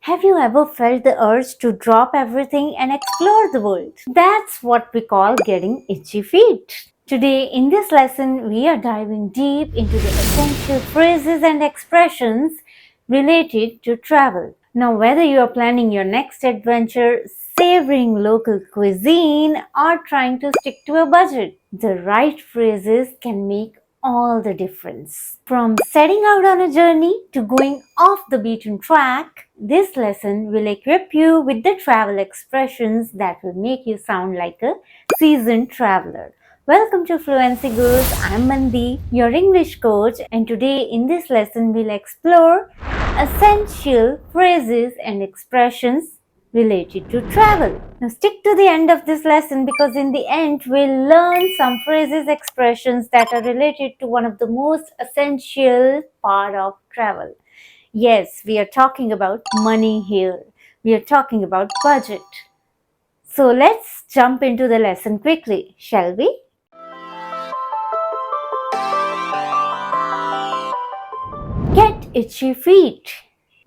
Have you ever felt the urge to drop everything and explore the world? That's what we call getting itchy feet. Today, in this lesson, we are diving deep into the essential phrases and expressions related to travel. Now, whether you are planning your next adventure, savoring local cuisine, or trying to stick to a budget, the right phrases can make all the difference. From setting out on a journey to going off the beaten track, this lesson will equip you with the travel expressions that will make you sound like a seasoned traveler. Welcome to Fluency Gurus. I'm Mandi, your English coach, and today in this lesson we'll explore essential phrases and expressions related to travel. Now stick to the end of this lesson because in the end we'll learn some phrases, expressions that are related to one of the most essential part of travel. Yes, we are talking about money here. We are talking about budget. So let's jump into the lesson quickly, shall we? Get itchy feet.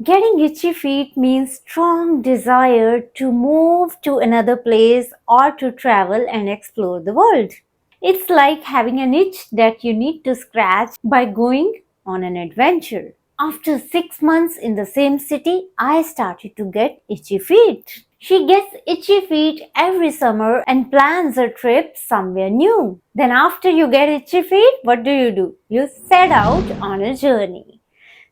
Getting itchy feet means strong desire to move to another place or to travel and explore the world. It's like having an itch that you need to scratch by going on an adventure. After 6 months in the same city, I started to get itchy feet. She gets itchy feet every summer and plans a trip somewhere new. Then after you get itchy feet, what do? You set out on a journey.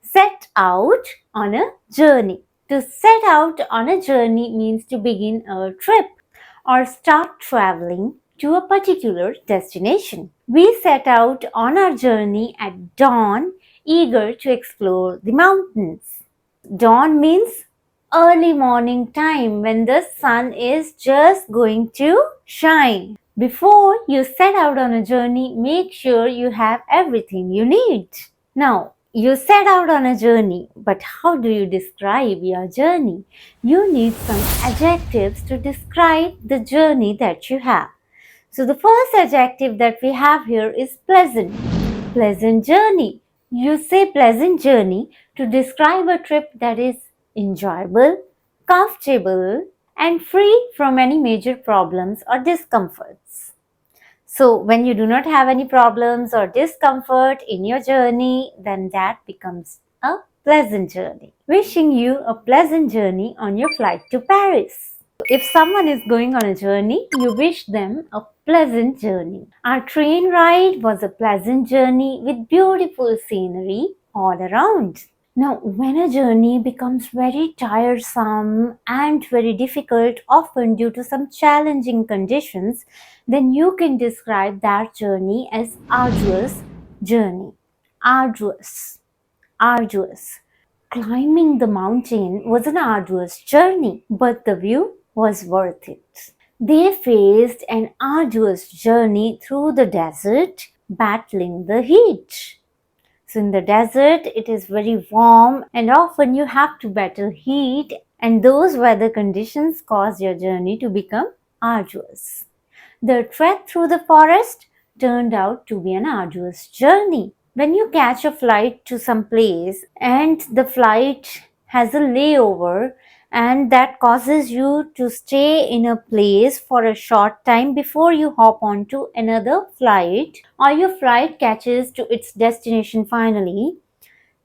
Set out on a journey. To set out on a journey means to begin a trip or start traveling to a particular destination. We set out on our journey at dawn, eager to explore the mountains. Dawn means early morning time when the sun is just going to shine. Before you set out on a journey, make sure you have everything you need. Now, you set out on a journey, but how do you describe your journey? You need some adjectives to describe the journey that you have. So the first adjective that we have here is pleasant. Pleasant journey. You say pleasant journey to describe a trip that is enjoyable, comfortable, and free from any major problems or discomforts. So when you do not have any problems or discomfort in your journey, then that becomes a pleasant journey. Wishing you a pleasant journey on your flight to Paris. If someone is going on a journey, you wish them a pleasant journey. Our train ride was a pleasant journey with beautiful scenery all around. Now, when a journey becomes very tiresome and very difficult, often due to some challenging conditions, then you can describe that journey as arduous journey. Arduous. Arduous. Climbing the mountain was an arduous journey, but the view was worth it. They faced an arduous journey through the desert, battling the heat. So in the desert, it is very warm and often you have to battle heat, and those weather conditions cause your journey to become arduous. The trek through the forest turned out to be an arduous journey. When you catch a flight to some place and the flight has a layover and that causes you to stay in a place for a short time before you hop on to another flight, or your flight catches to its destination finally,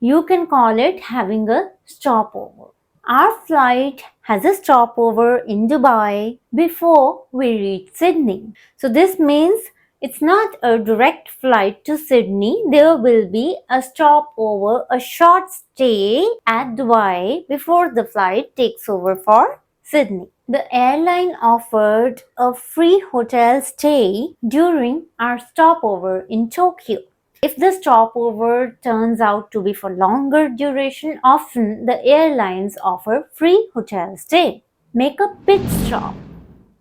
you can call it having a stopover. Our flight has a stopover in Dubai before we reach Sydney. So this means it's not a direct flight to Sydney. There will be a stopover, a short stay at Dubai before the flight takes over for Sydney. The airline offered a free hotel stay during our stopover in Tokyo. If the stopover turns out to be for longer duration, often the airlines offer free hotel stay. Make a pit stop.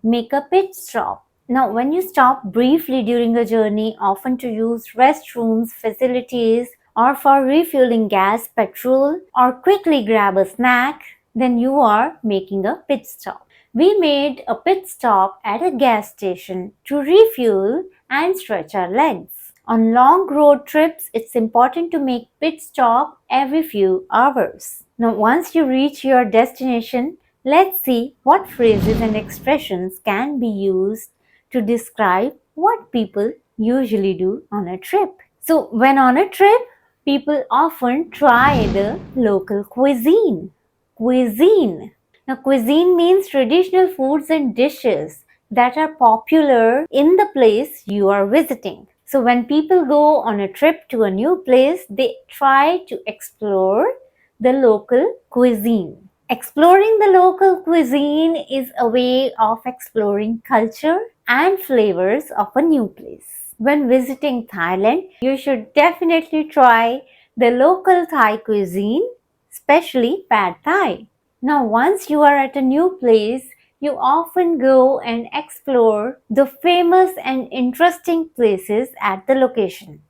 Make a pit stop. Now, when you stop briefly during a journey, often to use restrooms, facilities, or for refueling gas, petrol, or quickly grab a snack, then you are making a pit stop. We made a pit stop at a gas station to refuel and stretch our legs. On long road trips, it's important to make pit stop every few hours. Now, once you reach your destination, let's see what phrases and expressions can be used to describe what people usually do on a trip. So, when on a trip, people often try the local cuisine. Cuisine. Now, cuisine means traditional foods and dishes that are popular in the place you are visiting. So, when people go on a trip to a new place, they try to explore the local cuisine. Exploring the local cuisine is a way of exploring culture and flavors of a new place. When visiting Thailand, you should definitely try the local Thai cuisine, especially Pad Thai. Now, once you are at a new place, you often go and explore the famous and interesting places at the location.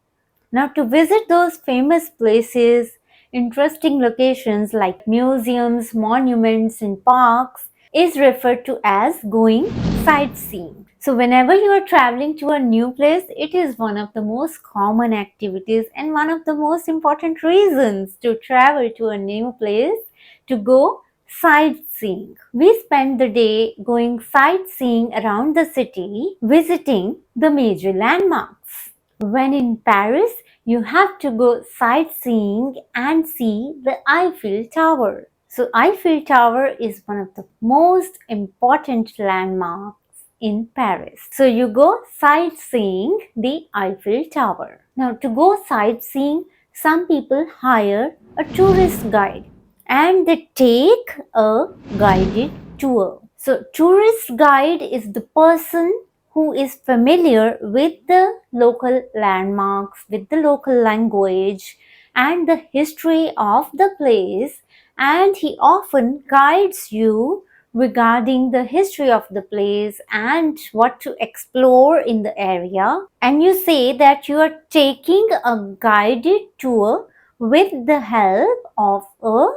Now, to visit those famous places, interesting locations like museums, monuments, and parks is referred to as going sightseeing. So, whenever you are traveling to a new place, it is one of the most common activities and one of the most important reasons to travel to a new place to go sightseeing. We spend the day going sightseeing around the city, visiting the major landmarks. When in Paris, you have to go sightseeing and see the Eiffel Tower. So, Eiffel Tower is one of the most important landmarks in Paris. So, you go sightseeing the Eiffel Tower. Now, to go sightseeing, some people hire a tourist guide and they take a guided tour. So, tourist guide is the person who is familiar with the local landmarks, with the local language, and the history of the place, and he often guides you regarding the history of the place and what to explore in the area. And you say that you are taking a guided tour with the help of a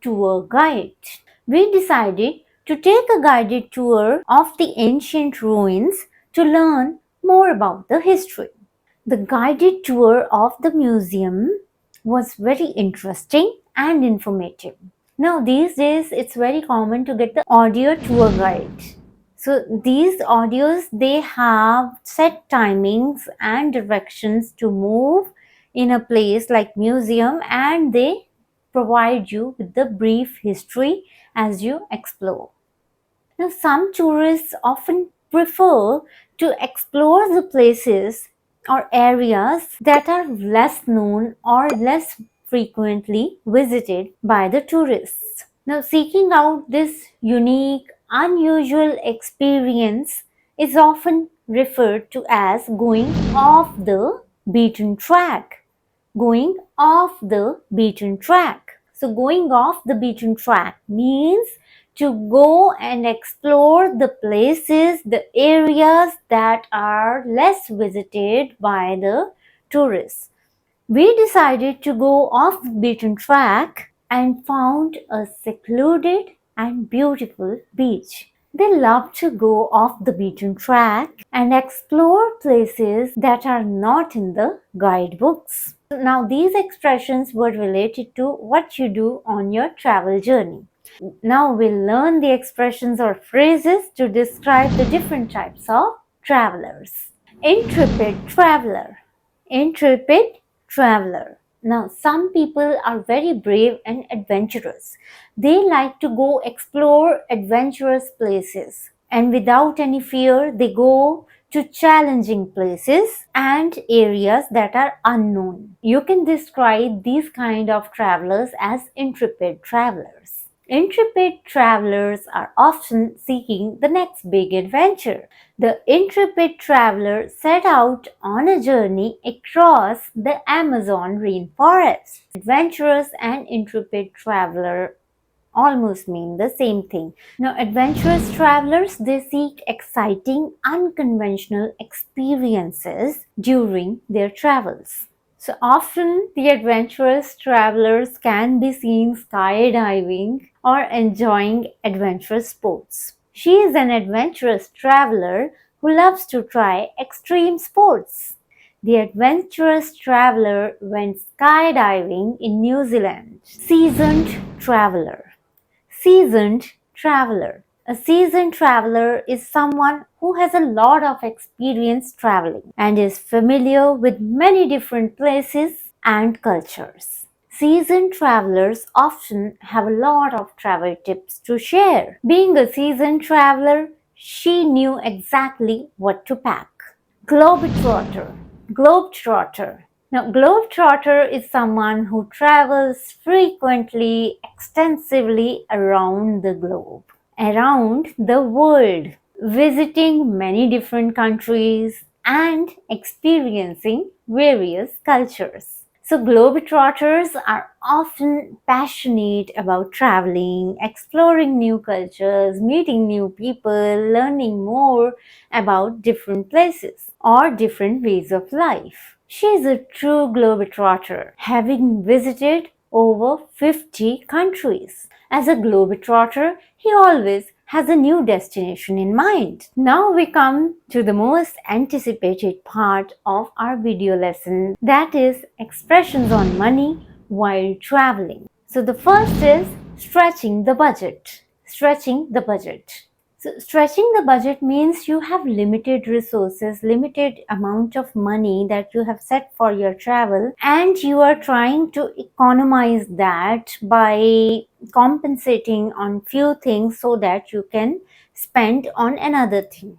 tour guide. We decided to take a guided tour of the ancient ruins to learn more about the history. The guided tour of the museum was very interesting and informative. Now, these days, it's very common to get the audio tour guide. So, these audios they have set timings and directions to move in a place like museum, and they provide you with the brief history as you explore. Now, some tourists often prefer to explore the places or areas that are less known or less frequently visited by the tourists. Now, seeking out this unique, unusual experience is often referred to as going off the beaten track. Going off the beaten track. So, going off the beaten track means to go and explore the places, the areas that are less visited by the tourists. We decided to go off the beaten track and found a secluded and beautiful beach. They love to go off the beaten track and explore places that are not in the guidebooks. Now, these expressions were related to what you do on your travel journey. Now, we'll learn the expressions or phrases to describe the different types of travelers. Intrepid traveler. Intrepid traveler. Now, some people are very brave and adventurous. They like to go explore adventurous places, and without any fear, they go to challenging places and areas that are unknown. You can describe these kind of travelers as intrepid travelers. Intrepid travelers are often seeking the next big adventure. The intrepid traveler set out on a journey across the Amazon rainforest. Adventurous and intrepid traveler almost mean the same thing. Now, adventurous travelers they seek exciting, unconventional experiences during their travels. So often, the adventurous travelers can be seen skydiving or enjoying adventurous sports. She is an adventurous traveler who loves to try extreme sports. The adventurous traveler went skydiving in New Zealand. Seasoned traveler. Seasoned traveler. A seasoned traveler is someone who has a lot of experience traveling and is familiar with many different places and cultures. Seasoned travelers often have a lot of travel tips to share. Being a seasoned traveler, she knew exactly what to pack. Globetrotter. Globetrotter. Now, globetrotter is someone who travels frequently, extensively around the globe, around the world, visiting many different countries and experiencing various cultures. So, globetrotters are often passionate about traveling, exploring new cultures, meeting new people, learning more about different places or different ways of life. She is a true globetrotter, having visited over 50 countries. As a globetrotter, he always has a new destination in mind. Now we come to the most anticipated part of our video lesson, that is expressions on money while traveling. So the first is stretching the budget. Stretching the budget. So stretching the budget means you have limited resources, limited amount of money that you have set for your travel, and you are trying to economize that by compensating on few things so that you can spend on another thing.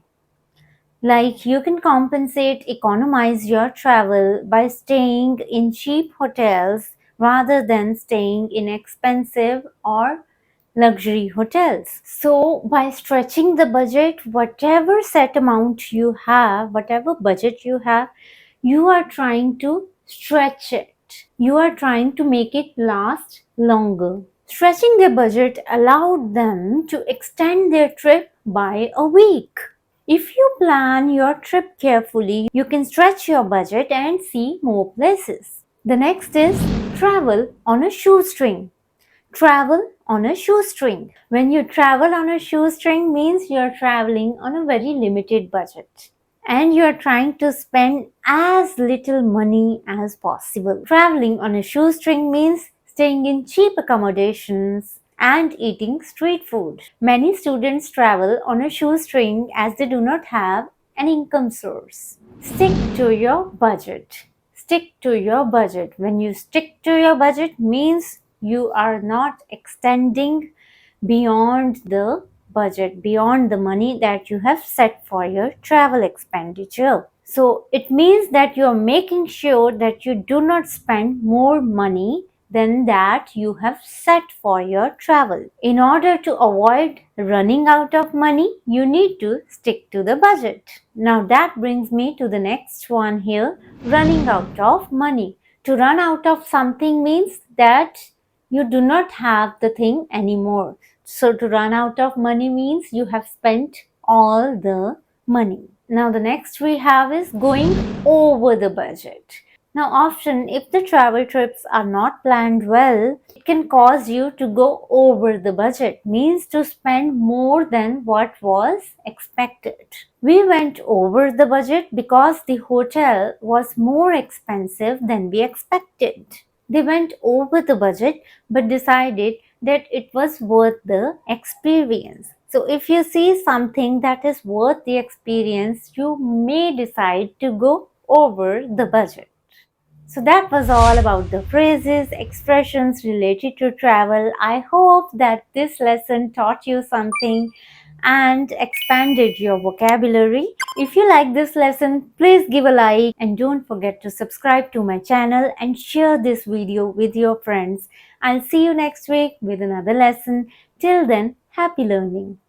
Like you can compensate, economize your travel by staying in cheap hotels rather than staying in expensive or luxury hotels. So by stretching the budget, whatever set amount you have, whatever budget you have, you are trying to stretch it. You are trying to make it last longer. Stretching their budget allowed them to extend their trip by a week. If you plan your trip carefully, you can stretch your budget and see more places. The next is travel on a shoestring. Travel on a shoestring. When you travel on a shoestring means you're traveling on a very limited budget and you're trying to spend as little money as possible. Traveling on a shoestring means staying in cheap accommodations and eating street food. Many students travel on a shoestring as they do not have an income source. Stick to your budget. Stick to your budget. When you stick to your budget means you are not extending beyond the budget, beyond the money that you have set for your travel expenditure. So it means that you are making sure that you do not spend more money than that you have set for your travel. In order to avoid running out of money, you need to stick to the budget. Now that brings me to the next one here, running out of money. To run out of something means that you do not have the thing anymore. So to run out of money means you have spent all the money. Now the next we have is going over the budget. Now often if the travel trips are not planned well, it can cause you to go over the budget, means to spend more than what was expected. We went over the budget because the hotel was more expensive than we expected. They went over the budget but decided that it was worth the experience. So if you see something that is worth the experience, you may decide to go over the budget. So that was all about the phrases, expressions related to travel. I hope that this lesson taught you something and expanded your vocabulary. If you like this lesson, please give a like and don't forget to subscribe to my channel and share this video with your friends. I'll see you next week with another lesson. Till then, happy learning.